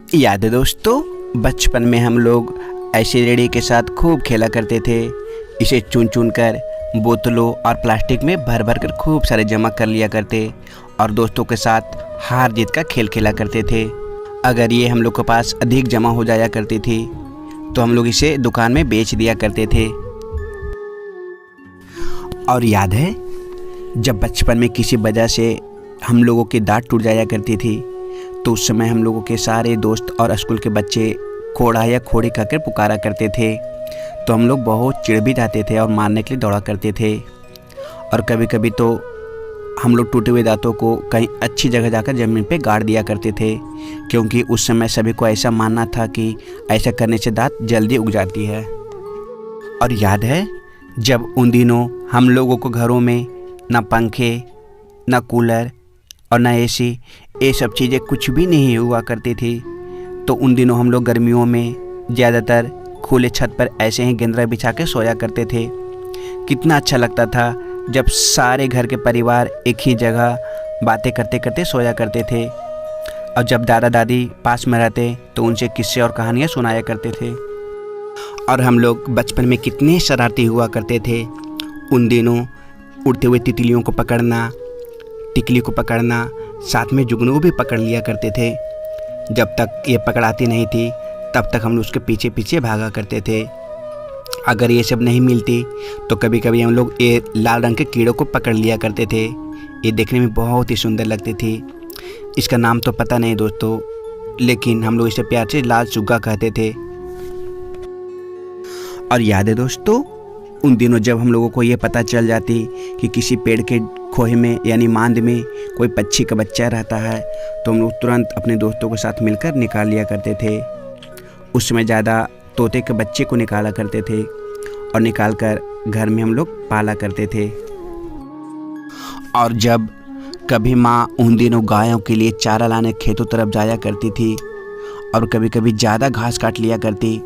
याद है दोस्तों, बचपन में हम लोग ऐसे रेड़ी के साथ खूब खेला करते थे। इसे चुन चुन कर बोतलों और प्लास्टिक में भर भर कर खूब सारे जमा कर लिया करते और दोस्तों के साथ हार जीत का खेल खेला करते थे। अगर ये हम लोग के पास अधिक जमा हो जाया करती थी तो हम लोग इसे दुकान में बेच दिया करते थे। और याद है, जब बचपन में किसी वजह से हम लोगों की दाढ़ टूट जाया करती थी तो उस समय हम लोगों के सारे दोस्त और स्कूल के बच्चे खोड़ा या खोड़ी कहकर पुकारा करते थे, तो हम लोग बहुत चिढ़ भी जाते थे और मारने के लिए दौड़ा करते थे। और कभी कभी तो हम लोग टूटे हुए दांतों को कहीं अच्छी जगह जाकर ज़मीन पे गाड़ दिया करते थे, क्योंकि उस समय सभी को ऐसा मानना था कि ऐसा करने से दांत जल्दी उग जाती है। और याद है, जब उन दिनों हम लोगों को घरों में ना पंखे, ना कूलर और ना एसी, ये सब चीज़ें कुछ भी नहीं हुआ करती थी, तो उन दिनों हम लोग गर्मियों में ज़्यादातर खुले छत पर ऐसे ही गेंदरा बिछा के सोया करते थे। कितना अच्छा लगता था जब सारे घर के परिवार एक ही जगह बातें करते करते सोया करते थे, और जब दादा दादी पास में रहते तो उनसे किस्से और कहानियाँ सुनाया करते थे। और हम लोग बचपन में कितने शरारती हुआ करते थे। उन दिनों उड़ते हुए तितलियों को पकड़ना, टिकली को पकड़ना, साथ में जुगनू को भी पकड़ लिया करते थे। जब तक ये पकड़ाती नहीं थी तब तक हम लोग उसके पीछे पीछे भागा करते थे। अगर ये सब नहीं मिलती तो कभी कभी हम लोग ये लाल रंग के कीड़ों को पकड़ लिया करते थे। ये देखने में बहुत ही सुंदर लगती थी। इसका नाम तो पता नहीं दोस्तों, लेकिन हम लोग इसे प्यार से लाल सुग्गा कहते थे। और याद है दोस्तों, उन दिनों जब हम लोगों को ये पता चल जाती कि किसी पेड़ के खोहे में यानी मांद में कोई पक्षी का बच्चा रहता है तो हम लोग तुरंत अपने दोस्तों के साथ मिलकर निकाल लिया करते थे। उस समय ज़्यादा तोते के बच्चे को निकाला करते थे और निकाल कर घर में हम लोग पाला करते थे। और जब कभी माँ उन दिनों गायों के लिए चारा लाने खेतों तरफ जाया करती थी और कभी कभी ज़्यादा घास काट लिया करती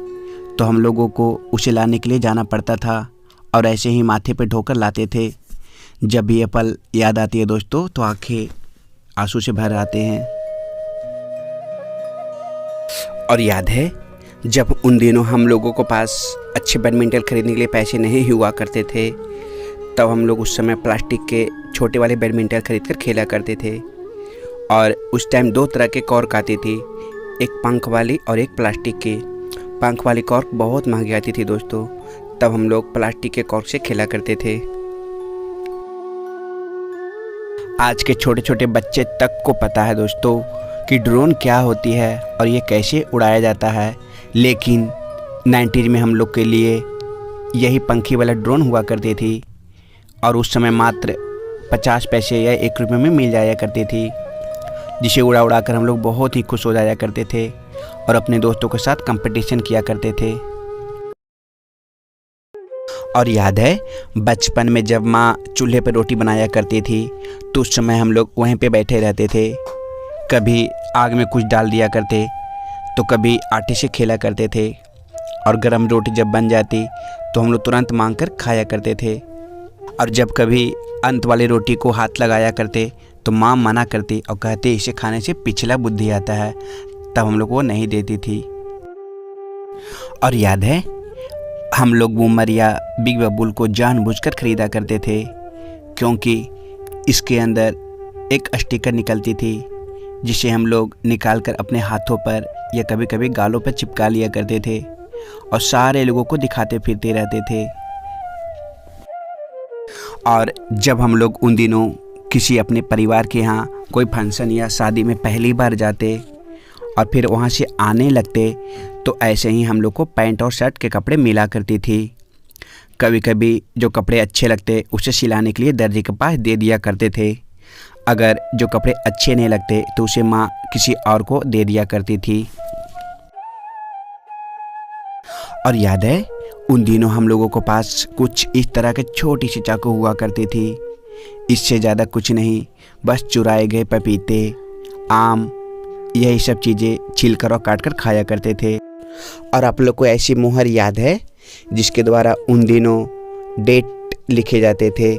तो हम लोगों को उसे लाने के लिए जाना पड़ता था और ऐसे ही माथे पे ढोकर लाते थे। जब भी ये पल याद आती है दोस्तों तो आंखें आंसू से भर आते हैं। और याद है, जब उन दिनों हम लोगों को पास अच्छे बैडमिंटन खरीदने के लिए पैसे नहीं हुआ करते थे तब हम लोग उस समय प्लास्टिक के छोटे वाले बैडमिंटन खरीद कर खेला करते थे। और उस टाइम दो तरह के कॉर्क आती थी, एक पंख वाली और एक प्लास्टिक की। पंख वाली कॉर्क बहुत महंगी आती थी दोस्तों, तब हम लोग प्लास्टिक के कॉर्क से खेला करते थे। आज के छोटे छोटे बच्चे तक को पता है दोस्तों कि ड्रोन क्या होती है और ये कैसे उड़ाया जाता है, लेकिन 90s में हम लोग के लिए यही पंखी वाला ड्रोन हुआ करती थी और उस समय मात्र 50 पैसे या 1 रुपये में मिल जाया करती थी, जिसे उड़ा उड़ा कर हम लोग बहुत ही खुश हो जाया करते थे और अपने दोस्तों के साथ कंपटीशन किया करते थे। और याद है, बचपन में जब माँ चूल्हे पर रोटी बनाया करती थी तो उस समय हम लोग वहीं पे बैठे रहते थे। कभी आग में कुछ डाल दिया करते तो कभी आटे से खेला करते थे और गरम रोटी जब बन जाती तो हम लोग तुरंत मांग कर खाया करते थे। और जब कभी अंत वाली रोटी को हाथ लगाया करते तो माँ मना करती और कहती इसे खाने से पिछला बुद्धि आता है, तब हम लोग वो नहीं देती थी। और याद है, हम लोग बूमर या बिग बबूल को जानबूझकर खरीदा करते थे, क्योंकि इसके अंदर एक स्टिकर निकलती थी जिसे हम लोग निकालकर अपने हाथों पर या कभी कभी गालों पर चिपका लिया करते थे और सारे लोगों को दिखाते फिरते रहते थे। और जब हम लोग उन दिनों किसी अपने परिवार के यहाँ कोई फंक्शन या शादी में पहली बार जाते और फिर वहाँ से आने लगते तो ऐसे ही हम लोग को पैंट और शर्ट के कपड़े मिला करती थी। कभी कभी जो कपड़े अच्छे लगते उसे सिलाने के लिए दर्जी के पास दे दिया करते थे। अगर जो कपड़े अच्छे नहीं लगते तो उसे माँ किसी और को दे दिया करती थी। और याद है, उन दिनों हम लोगों को पास कुछ इस तरह के छोटी सी चाकू हुआ करती थी, इससे ज़्यादा कुछ नहीं, बस चुराए गए पपीते, आम, यही सब चीज़ें छीलकर और काट कर खाया करते थे। और आप लोग को ऐसी मुहर याद है जिसके द्वारा उन दिनों डेट लिखे जाते थे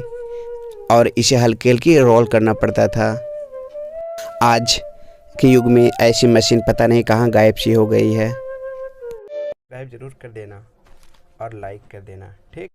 और इसे हल्के हल्के रोल करना पड़ता था। आज के युग में ऐसी मशीन पता नहीं कहाँ गायब सी हो गई है। सब्सक्राइब ज़रूर कर देना और लाइक कर देना, ठीक।